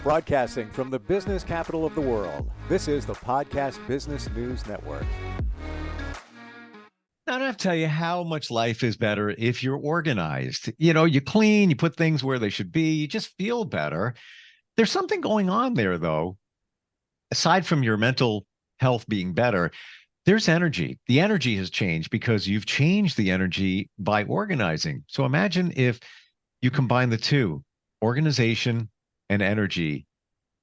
Broadcasting from the business capital of the world, this is the Podcast Business News Network. I don't have to tell you how much life is better if you're organized. You know, you clean, you put things where they should be, you just feel better. There's something going on there, though. Aside from your mental health being better, there's energy. The energy has changed because you've changed the energy by organizing. So imagine if you combine the two, organization and energy,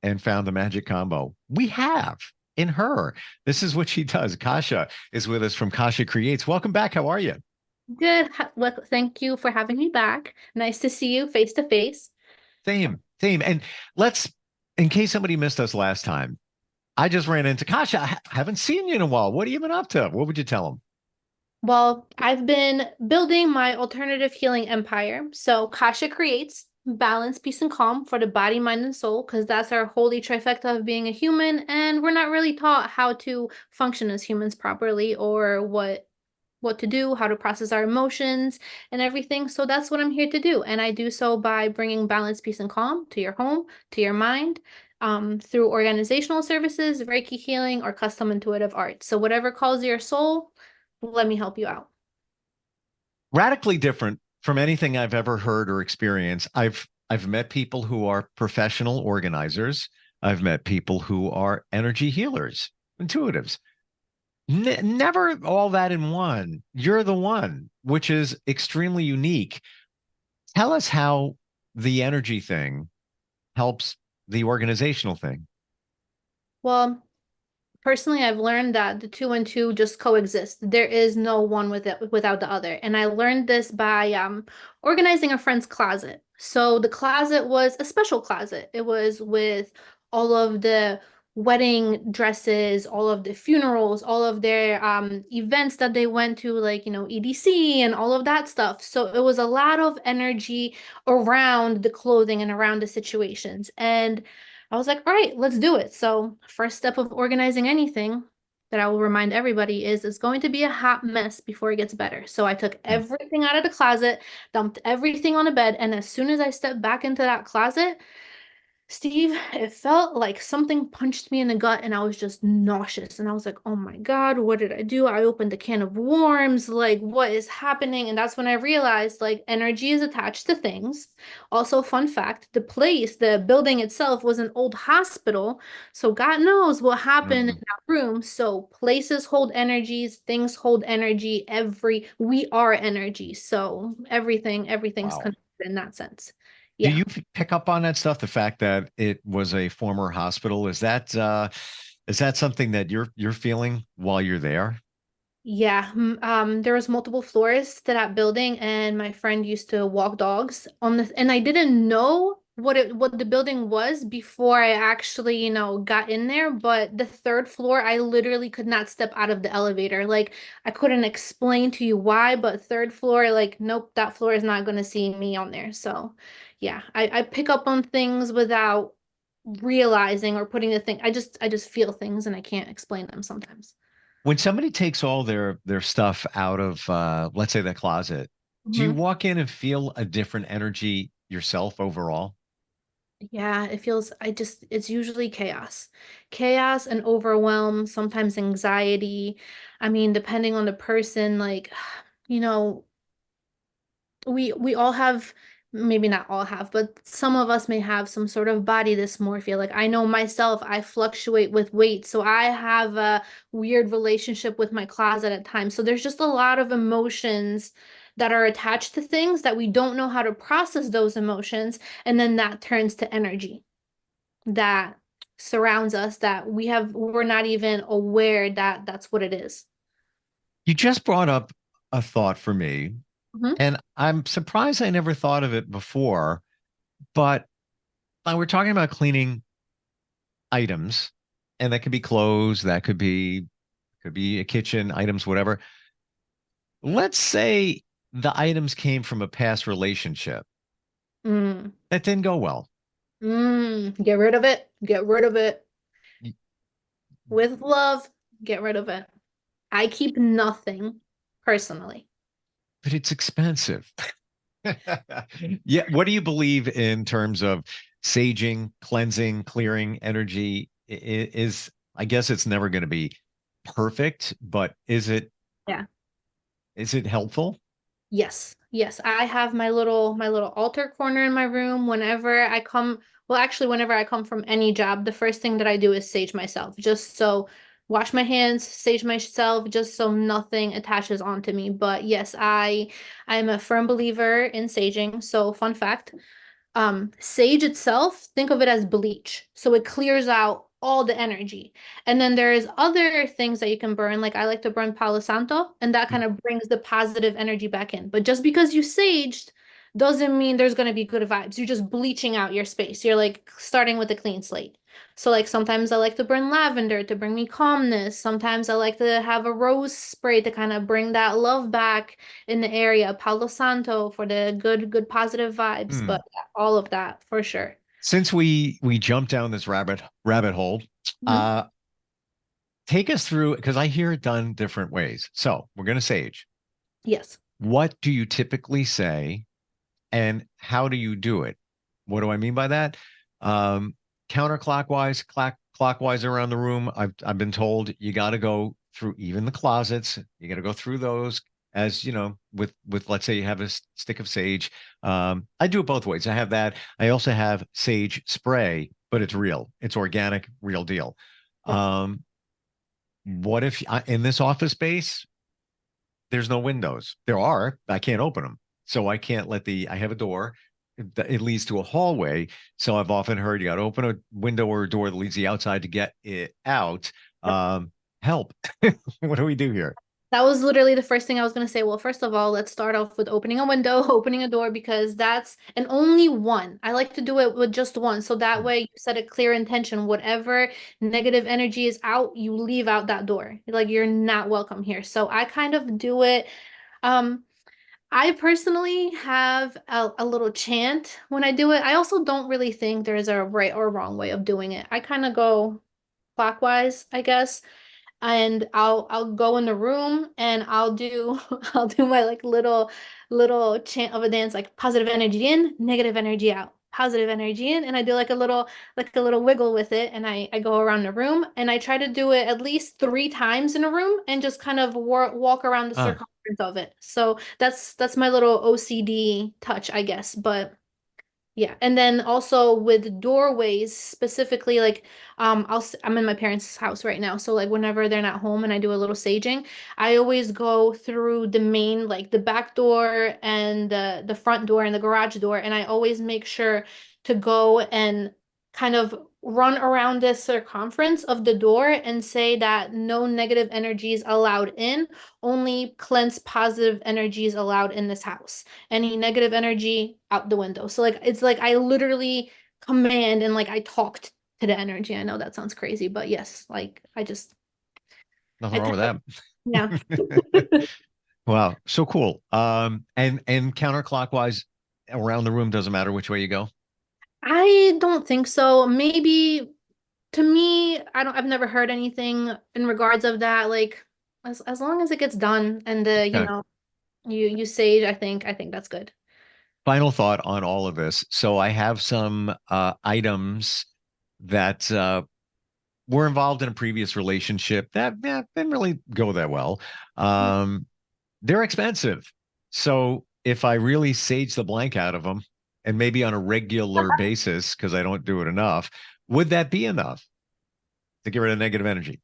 and found the magic combo. We have in her. This is what she does. Kasia is with us from Kasia Creates. Welcome back. How are you? Good. Well, thank you for having me back. Nice to see you face to face. Same. And let's, in case somebody missed us last time, I just ran into Kasia. I haven't seen you in a while. What have you been up to? What would you tell them? Well, I've been building my alternative healing empire. So Kasia Creates balance, peace, and calm for the body, mind, and soul, because that's our holy trifecta of being a human. And we're not really taught how to function as humans properly or what to do, how to process our emotions and everything. So that's what I'm here to do. And I do so by bringing balance, peace, and calm to your home, to your mind, through organizational services, Reiki healing, or custom intuitive art. So whatever calls your soul, let me help you out. Radically different from anything I've ever heard or experienced. I've met people who are professional organizers. I've met people who are energy healers, intuitives. Never all that in one. You're the one, which is extremely unique. Tell us how the energy thing helps the organizational thing. Well, personally, I've learned that the two and two just coexist. There is no one without the other. And I learned this by organizing a friend's closet. So the closet was a special closet. It was with all of the wedding dresses, all of the funerals, all of their events that they went to, like, EDC and all of that stuff. So it was a lot of energy around the clothing and around the situations. And I was like, all right, let's do it. So first step of organizing anything that I will remind everybody is it's going to be a hot mess before it gets better. So I took everything out of the closet, dumped everything on the bed, and as soon as I stepped back into that closet, Steve, it felt like something punched me in the gut and I was just nauseous. And I was like, oh my God, what did I do? I opened a can of worms. Like, what is happening? And that's when I realized, like, energy is attached to things. Also, fun fact, the building itself was an old hospital. So God knows what happened in that room. So places hold energies, things hold energy, we are energy. So everything's Wow. connected in that sense. Do Yeah. you pick up on that stuff? The fact that it was a former hospital, is that something that you're feeling while you're there? Yeah, there was multiple floors to that building, and my friend used to walk dogs on the, and I didn't know what the building was before I actually, got in there. But the third floor, I literally could not step out of the elevator. Like, I couldn't explain to you why, but third floor, like, nope, that floor is not gonna see me on there. So, yeah, I pick up on things without realizing or putting the thing. I just feel things and I can't explain them sometimes. When somebody takes all their stuff out of let's say the closet, do you walk in and feel a different energy yourself overall? Yeah, it's usually chaos. Chaos and overwhelm, sometimes anxiety. I mean, depending on the person, like, you know, we all have, maybe not all have, but some of us may have some sort of body dysmorphia. Like, I know myself, I fluctuate with weight, so I have a weird relationship with my closet at times. So there's just a lot of emotions that are attached to things that we don't know how to process those emotions, and then that turns to energy that surrounds us that we're not even aware that that's what it is. You just brought up a thought for me, Mhm. and I'm surprised I never thought of it before, but we're talking about cleaning items, and that could be clothes, that could be a kitchen, items, whatever. Let's say the items came from a past relationship Mm. that didn't go well. Get rid of it. Get rid of it. Y- With love, get rid of it. I keep nothing personally. But it's expensive. Yeah. What do you believe in terms of saging, cleansing, clearing energy is, I guess it's never going to be perfect, but Yeah. is it helpful? Yes. Yes. I have my little altar corner in my room whenever I come, well, actually, whenever I come from any job, the first thing that I do is sage myself, just so wash my hands, sage myself, just so nothing attaches onto me. But yes, I'm a firm believer in saging. So fun fact, sage itself, think of it as bleach. So it clears out all the energy. And then there's other things that you can burn. Like I like to burn Palo Santo, and that kind of brings the positive energy back in. But just because you saged doesn't mean there's going to be good vibes. You're just bleaching out your space. You're like starting with a clean slate. So like sometimes I like to burn lavender to bring me calmness. Sometimes I like to have a rose spray to kind of bring that love back in the area. Palo Santo for the good positive vibes. Hmm. But all of that for sure. Since we jumped down this rabbit hole, Mhm. uh, take us through because I hear it done different ways. So we're going to sage. Yes. What do you typically say, and how do you do it? What do I mean by that? Um, Counterclockwise, clockwise around the room. I've been told you got to go through even the closets. You got to go through those as you know with let's say you have a stick of sage. I do it both ways. I have that. I also have sage spray, but it's real. It's organic, real deal. Yeah. Um, what if in this office space there's no windows? There are. I can't open them. So I can't let I have a door. It leads to a hallway. So I've often heard you got to open a window or a door that leads the outside to get it out. Help. What do we do here? That was literally the first thing I was going to say. Well, first of all, let's start off with opening a window, opening a door, because that's and only one. I like to do it with just one. So that way you set a clear intention. Whatever negative energy is out, you leave out that door. Like you're not welcome here. So I kind of do it. Um, I personally have a little chant when I do it. I also don't really think there's a right or wrong way of doing it. I kind of go clockwise, I guess, and I'll go in the room and I'll do I'll do my like little chant of a dance, like positive energy in, negative energy out, positive energy in, and I do like a little wiggle with it, and I go around the room and I try to do it at least 3 times in a room and just kind of walk around the Ah, circumference of it. So that's my little OCD touch, I guess. But yeah, and then also with doorways specifically, like I'm in my parents' house right now, so like whenever they're not home and I do a little saging, I always go through the main, like the back door and the front door and the garage door, and I always make sure to go and kind of run around this circumference of the door and say that no negative energies allowed in, only cleanse positive energies allowed in this house. Any negative energy out the window. So like it's like I literally command and like I talked to the energy. I know that sounds crazy, but yes, like nothing I wrong tend with to, that. yeah. Wow, so cool. And counterclockwise around the room doesn't matter which way you go. I don't think so. Maybe to me, I've never heard anything in regards of that. Like as long as it gets done and Okay. you sage, I think that's good. Final thought on all of this. So I have some items that were involved in a previous relationship that didn't really go that well. Um, they're expensive. So if I really sage the blank out of them, and maybe on a regular basis, because I don't do it enough, would that be enough to get rid of negative energy?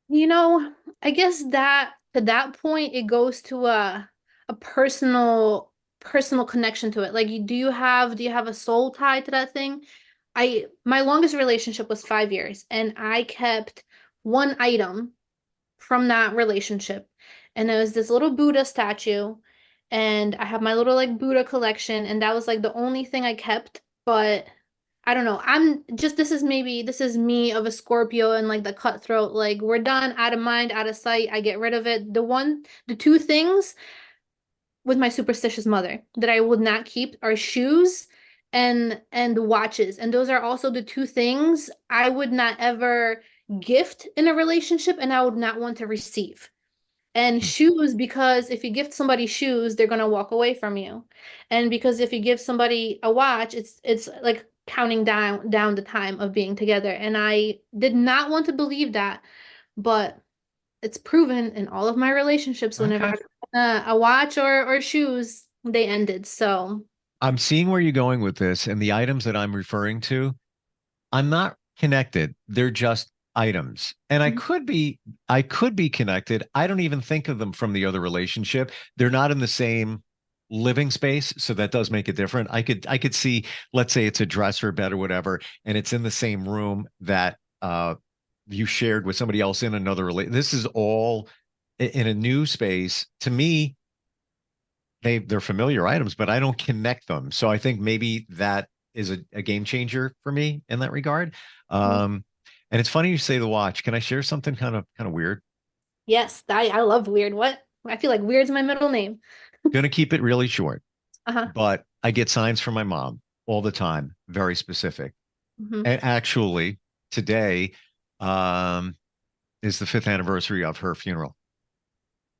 You know, I guess that to that point it goes to a personal connection to it. Like do you have a soul tie to that thing? My longest relationship was 5 years and I kept one item from that relationship. And it was this little Buddha statue. And I have my little like Buddha collection, and that was like the only thing I kept. But I don't know. I'm just this is me of a Scorpio and like the cutthroat. Like we're done, out of mind, out of sight. I get rid of it. The two things with my superstitious mother that I would not keep are shoes and watches. And those are also the two things I would not ever gift in a relationship and I would not want to receive. And Hmm. shoes, because if you gift somebody shoes, they're gonna walk away from you. And because if you give somebody a watch, it's like counting down the time of being together. And I did not want to believe that, but it's proven in all of my relationships whenever Okay. a watch or shoes, they ended. So I'm seeing where you're going with this, and the items that I'm referring to, I'm not connected. They're just items. And I could be connected. I don't even think of them from the other relationship. They're not in the same living space, so that does make it different. I could see, let's say it's a dresser, bed, or whatever, and it's in the same room that you shared with somebody else in another relation. This is all in a new space. To me, they're familiar items, but I don't connect them. So I think maybe that is a game changer for me in that regard. Um, and it's funny you say the watch. Can I share something kind of weird? yes, I love weird. What? I feel like weird's my middle name. Gonna keep it really short, Uh-huh. but I get signs from my mom all the time, very specific. Hmm. And actually, today um, is the fifth anniversary of her funeral.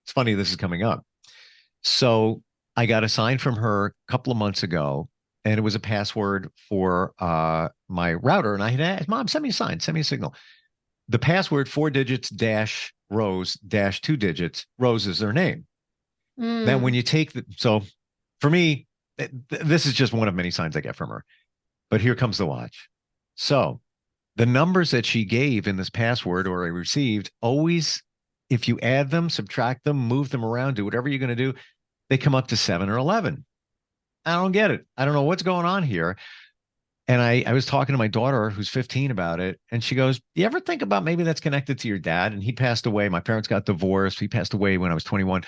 It's funny this is coming up. So I got a sign from her a couple of months ago, and it was a password for my router. And I had asked, Mom, send me a sign, send me a signal. The password, 4 digits dash Rose dash 2 digits. Rose is their name. Then when Mm. you take so for me, this is just one of many signs I get from her. But here comes the watch. So the numbers that she gave in this password or I received always, if you add them, subtract them, move them around, do whatever you're going to do, they come up to 7 or 11. I don't get it. I don't know what's going on here. And I was talking to my daughter who's 15 about it. And she goes, you ever think about maybe that's connected to your dad? And he passed away. My parents got divorced. He passed away when I was 21.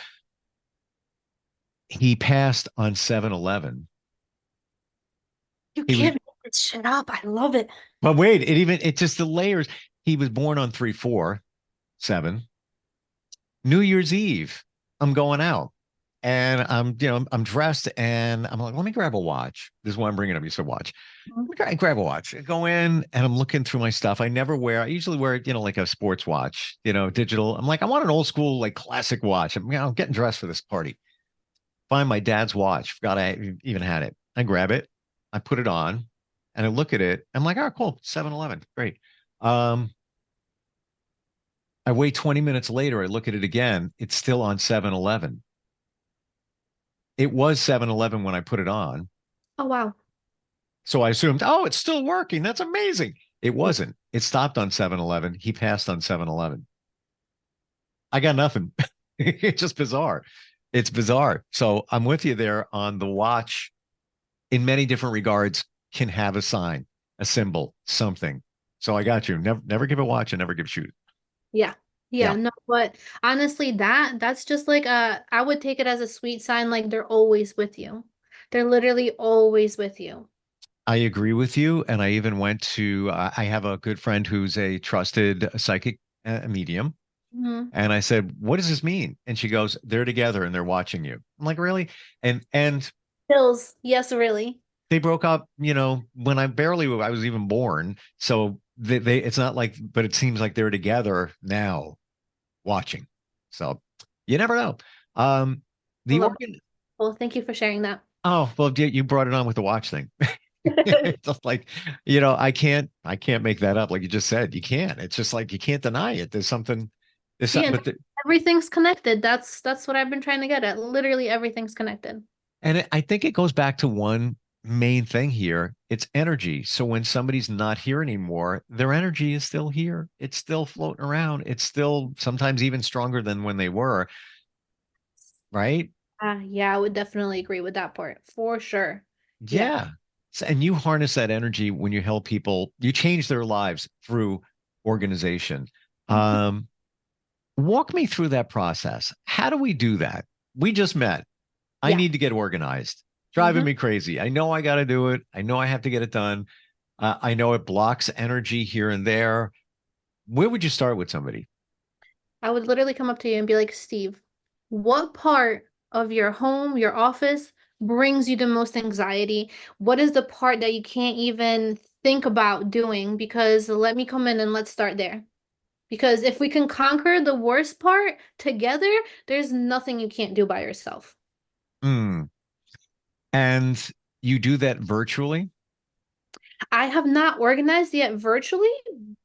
He passed on 7/11. You He was, can't make this shit up. I love it. but wait, it just the layers. He was born on 3/4/7. New Year's Eve, I'm going out. And I'm dressed and I'm like, let me grab a watch. This is why I'm bringing up. You said watch. I grab a watch. I go in and I'm looking through my stuff. I usually wear, like a sports watch, digital. I'm like, I want an old school, like classic watch. I'm getting dressed for this party. Find my dad's watch. Forgot I even had it. I grab it. I put it on and I look at it. I'm like, oh, cool. 7-Eleven. Great. Um, I wait 20 minutes later. I look at it again. It's still on 7-Eleven. It was 7-Eleven when I put it on. Oh wow. So I assumed, oh, it's still working. That's amazing. It wasn't. It stopped on 7-Eleven. He passed on 7-Eleven. I got nothing. It's just bizarre. It's bizarre. So I'm with you there on the watch in many different regards can have a sign, a symbol, something. So I got you. Never give a watch and never give shoes. Yeah. Yeah, Yeah, no, but honestly, that's just like I would take it as a sweet sign, like they're always with you. They're literally always with you. I agree with you. And I even went to, I have a good friend who's a trusted psychic medium. Hmm. And I said, what does this mean? And she goes, they're together and they're watching you. I'm like, really? And Pills, yes, really. they broke up, when I was even born. So they it's not like, but it seems like they're together now watching. So you never know. Um, I the love organ. Well, thank you for sharing that. Oh, well, you brought it on with the watch thing. It's just like, I can't make that up. Like you just said, you can't. It's just like, you can't deny it. There's See, something, and but everything's connected. That's what I've been trying to get at. Literally everything's connected. I think it goes back to one main thing here. It's energy. So when somebody's not here anymore, their energy is still here. It's still floating around. It's still sometimes even stronger than when they were, right? Yeah, I would definitely agree with that part for sure. Yeah. Yeah. And you harness that energy when you help people, you change their lives through organization. Mhm. Um, Walk me through that process. How do we do that? We just met. I Yeah. need to get organized. Driving Hmm. me crazy. I know I got to do it. I know I have to get it done. I know it blocks energy here and there. Where would you start with somebody? I would literally come up to you and be like, Steve, what part of your home, your office brings you the most anxiety? What is the part that you can't even think about doing? Because let me come in and let's start there. Because if we can conquer the worst part together, there's nothing you can't do by yourself. Hmm. And you do that virtually? I have not organized yet virtually,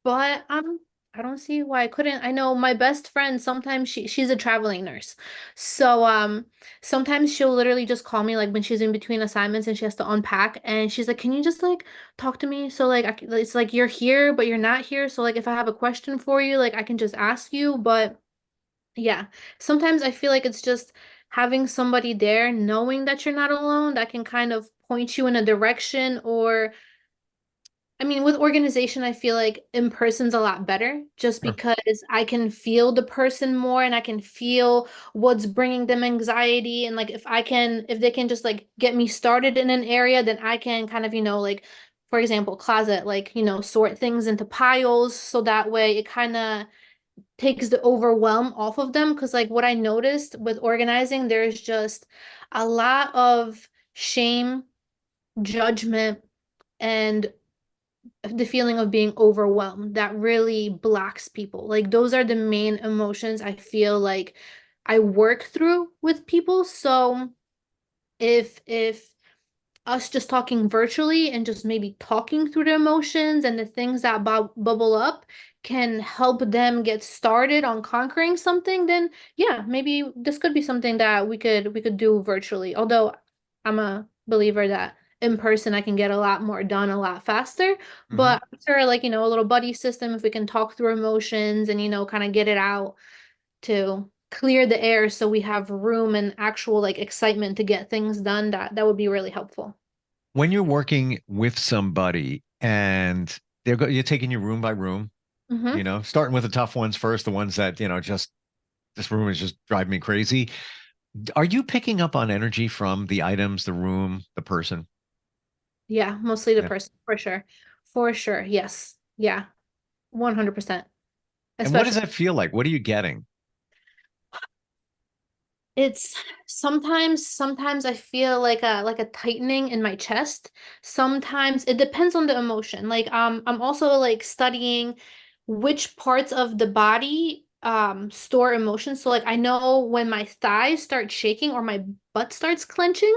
but I don't see why I couldn't. I know my best friend sometimes she's a traveling nurse. So sometimes she'll literally just call me like when she's in between assignments and she has to unpack and she's like, "Can you just like talk to me?" So like it's like you're here but you're not here. So like if I have a question for you, like I can just ask you, but yeah, sometimes I feel like it's just having somebody there, knowing that you're not alone, that can kind of point you in a direction. Or I mean, with organization, I feel like in person's a lot better just Sure. because I can feel the person more and I can feel what's bringing them anxiety. And like if they can just like get me started in an area, then I can kind of, like, for example, closet, like, sort things into piles so that way it kind of takes the overwhelm off of them. Because like what I noticed with organizing, there's just a lot of shame, judgment, and the feeling of being overwhelmed that really blocks people. Like those are the main emotions I feel like I work through with people. So if us just talking virtually and just maybe talking through the emotions and the things that bubble up can help them get started on conquering something, then yeah, maybe this could be something that we could do virtually. Although I'm a believer that in person I can get a lot more done a lot faster. Mhm. But I'm sure like, a little buddy system, if we can talk through emotions and, kind of get it out to clear the air so we have room and actual like excitement to get things done, that would be really helpful. When you're working with somebody and you're taking you room by room, Mm-hmm. starting with the tough ones first, the ones that, just this room is just driving me crazy. Are you picking up on energy from the items, the room, the person? Yeah, mostly the Yeah. person for sure. For sure. Yes. Yeah. 100%. And what does Especially that feel like? What are you getting? it's sometimes I feel like a tightening in my chest. Sometimes it depends on the emotion. Like I'm also like studying which parts of the body store emotions. So like I know when my thighs start shaking or my butt starts clenching,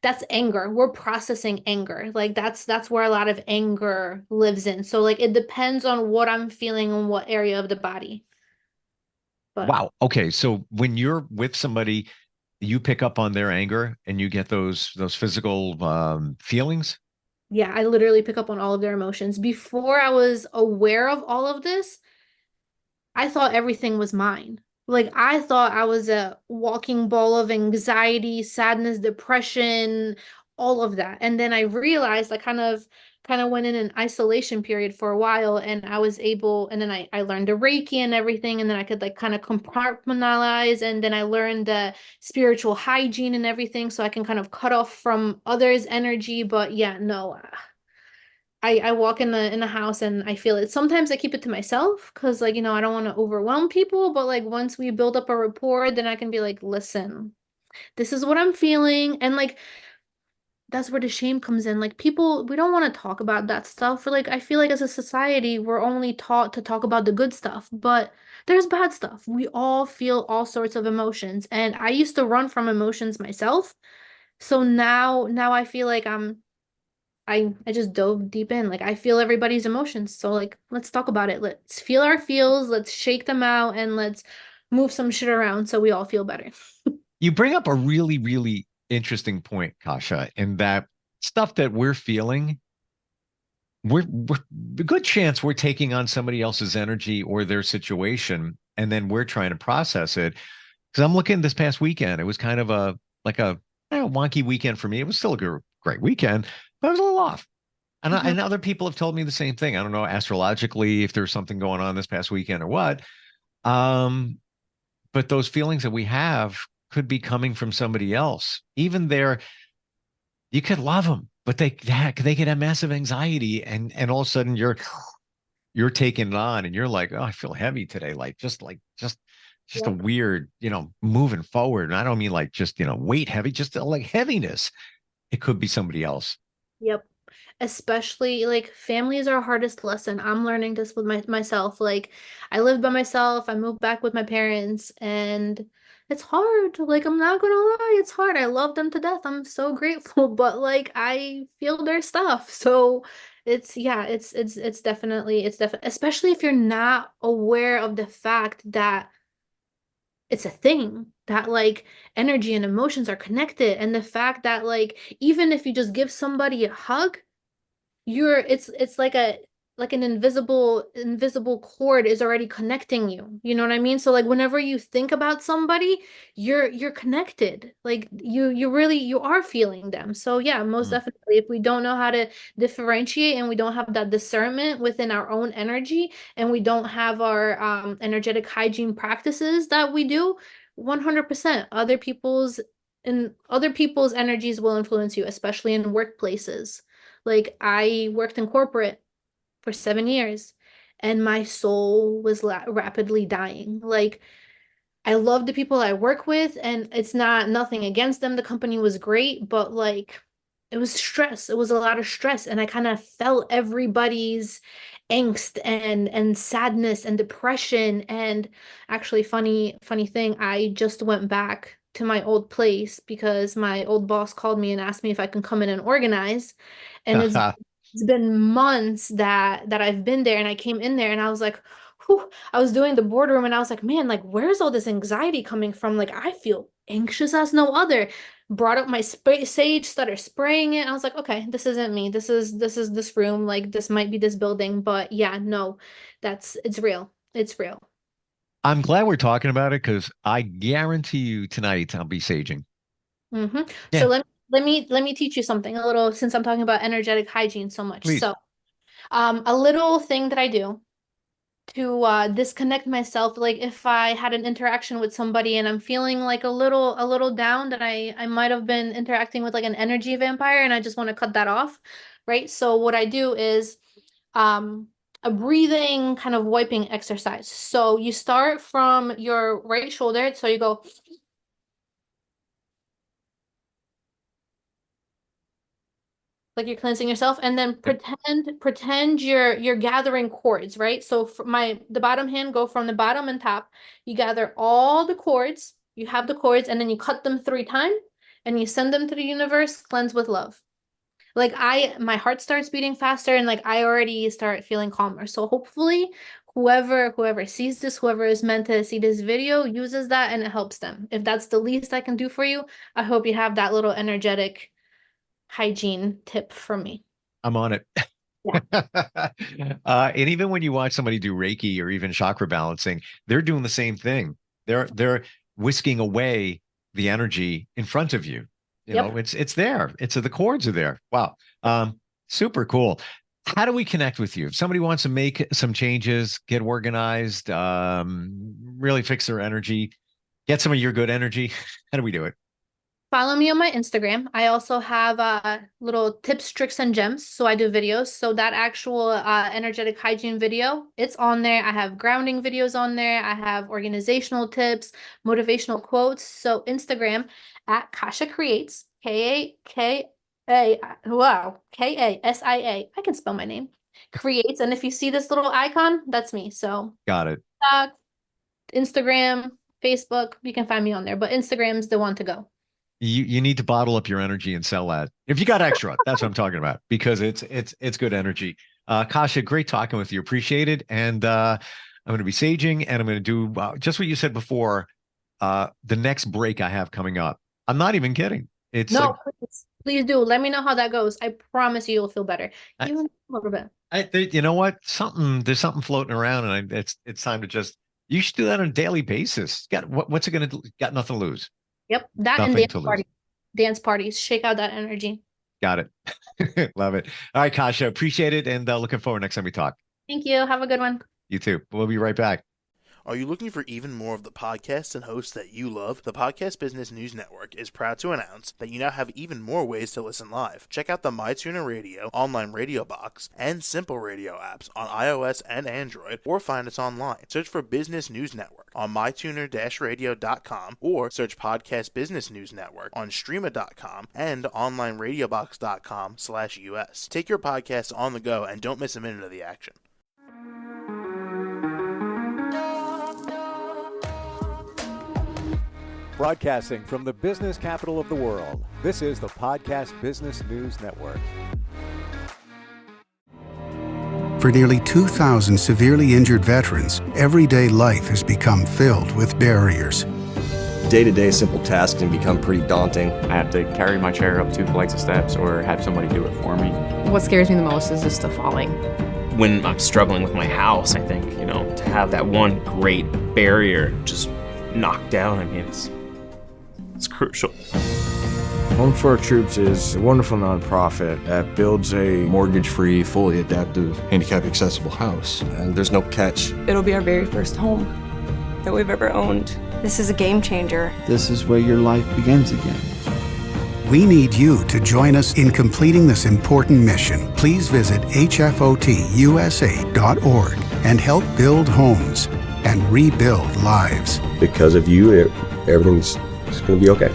that's anger. We're processing anger. Like that's where a lot of anger lives in. So like it depends on what I'm feeling in what area of the body. But Wow. Okay. So when you're with somebody, you pick up on their anger and you get those physical feelings. yeah, I literally pick up on all of their emotions. Before I was aware of all of this, I thought everything was mine. Like I thought I was a walking ball of anxiety, sadness, depression, all of that. And then I realized I kind of went in an isolation period for a while and I was able and then I learned the Reiki and everything and then I could like kind of compartmentalize and then I learned the spiritual hygiene and everything so I can kind of cut off from others' energy. But yeah, no. I walk in the house and I feel it. Sometimes I keep it to myself because like, I don't want to overwhelm people, but like once we build up a rapport, then I can be like, listen, this is what I'm feeling. And like that's where the shame comes in. Like people, we don't want to talk about that stuff. For like I feel like as a society, we're only taught to talk about the good stuff, but there's bad stuff. We all feel all sorts of emotions. And I used to run from emotions myself. So now I feel like I just dove deep in. Like I feel everybody's emotions. So like let's talk about it. Let's feel our feels, let's shake them out and let's move some shit around so we all feel better. You bring up a really, really interesting point, Kasha, in that stuff that we're feeling, we're a good chance we're taking on somebody else's energy or their situation, and then we're trying to process it. Because I'm looking this past weekend, it was kind of a like a wonky weekend for me. It was still a great weekend, but I was a little off. Mhm. And other people have told me the same thing. I don't know astrologically if there's something going on this past weekend or what. Um, but those feelings that we have could be coming from somebody else. Even there, you could love them, but they could have massive anxiety, and all of a sudden you're taking it on, and you're like, oh, I feel heavy today, just a Yep. weird, moving forward. And I don't mean like just weight heavy, just like heaviness. It could be somebody else. Yep. Especially like family is our hardest lesson. I'm learning this with myself. Like I lived by myself, I moved back with my parents, and it's hard. Like I'm not gonna lie, it's hard. I love them to death. I'm so grateful, but like I feel their stuff. So It's definitely, especially if you're not aware of the fact that it's a thing, that like energy and emotions are connected, and the fact that like even if you just give somebody a hug, it's like an invisible cord is already connecting you. You know what I mean? So like whenever you think about somebody, you're connected. Like you are feeling them. So yeah, most Mm. definitely, if we don't know how to differentiate and we don't have that discernment within our own energy, and we don't have our energetic hygiene practices that we do, 100% other people's energies will influence you, especially in workplaces. Like I worked in corporate for 7 years, and my soul was rapidly dying. Like I love the people I work with, and it's not nothing against them. The company was great, but like it was stress. It was a lot of stress, and I kind of felt everybody's angst and sadness and depression. And actually, funny thing, I just went back to my old place because my old boss called me and asked me if I can come in and organize. And it's been months that I've been there, and I came in there and I was like, whew, I was doing the boardroom and I was like, man, like where's all this anxiety coming from? Like I feel anxious as no other. Brought up my sage, started spraying it. I was like, okay, this isn't me. This is this room. Like this might be this building, but yeah, no, it's real. It's real. I'm glad we're talking about it because I guarantee you tonight I'll be saging. Hmm. So Yeah, let me teach you something a little, since I'm talking about energetic hygiene so much. please. So a little thing that I do to disconnect myself, like if I had an interaction with somebody and I'm feeling like a little down, that I might have been interacting with like an energy vampire and I just want to cut that off, right? So what I do is um a breathing kind of wiping exercise. So you start from your right shoulder, so you go like you're cleansing yourself, and then Yep. pretend you're gathering cords, right? So for the bottom hand, go from the bottom and top. You gather all the cords, you have the cords, and then you cut them 3 times and you send them to the universe. Cleanse with love. Like my heart starts beating faster, and like I already start feeling calmer. So hopefully whoever sees this, whoever is meant to see this video, uses that and it helps them. If that's the least I can do for you, I hope you have that little energetic hygiene tip from me. I'm on it. Yeah. And even when you watch somebody do Reiki or even chakra balancing, they're doing the same thing. They're whisking away the energy in front of you. You know, Yep. it's there. It's the cords are there. Wow. Super cool. How do we connect with you? If somebody wants to make some changes, get organized, really fix their energy, get some of your good energy, how do we do it? Follow me on my Instagram. I also have little tips, tricks, and gems. So I do videos. So that actual energetic hygiene video, it's on there. I have grounding videos on there. I have organizational tips, motivational quotes. So Instagram at Kasia Creates, K-A-K-A, wow, K-A-S-I-A. I can spell my name. Creates. And if you see this little icon, that's me. So Got it. Instagram, Facebook, you can find me on there. But Instagram's the one to go. You need to bottle up your energy and sell that. If you got extra, that's what I'm talking about because it's good energy. Kasia, great talking with you. Appreciate it. And I'm going to be saging and I'm going to do just what you said before. The next break I have coming up. I'm not even kidding. It's No, please do. Let me know how that goes. I promise you'll feel better. I, Even a little bit. you know what? There's something floating around, and it's time to just. You should do that on a daily basis. What's it going to do? Got nothing to lose. Yep. That and Nothing to lose. dance parties. Shake out that energy. Got it. Love it. All right, Kasia, appreciate it, and looking forward next time we talk. Thank you. Have a good one. You too. We'll be right back. Are you looking for even more of the podcasts and hosts that you love? The Podcast Business News Network is proud to announce that you now have even more ways to listen live. Check out the MyTuner Radio, online radio box, and Simple Radio apps on iOS and Android, or find us online. Search for Business News Network on mytuner-radio.com, or search Podcast Business News Network on streama.com and onlineradiobox.com/US. Take your podcast on the go and don't miss a minute of the action. Broadcasting from the business capital of the world, this is the Podcast Business News Network. For nearly 2,000 severely injured veterans, everyday life has become filled with barriers. Day-to-day simple tasks can become pretty daunting. I have to carry my chair up 2 flights of steps or have somebody do it for me. What scares me the most is just the falling. When I'm struggling with my house, I think, to have that one great barrier just knocked down, it's crucial. Home for Our Troops is a wonderful nonprofit that builds a Mortgage-free, fully adaptive, handicap-accessible house. And there's no catch. It'll be our very first home that we've ever owned. This is a game changer. This is where your life begins again. We need you to join us in completing this important mission. Please visit hfotusa.org and help build homes and rebuild lives. Because of you, everything's going to be okay.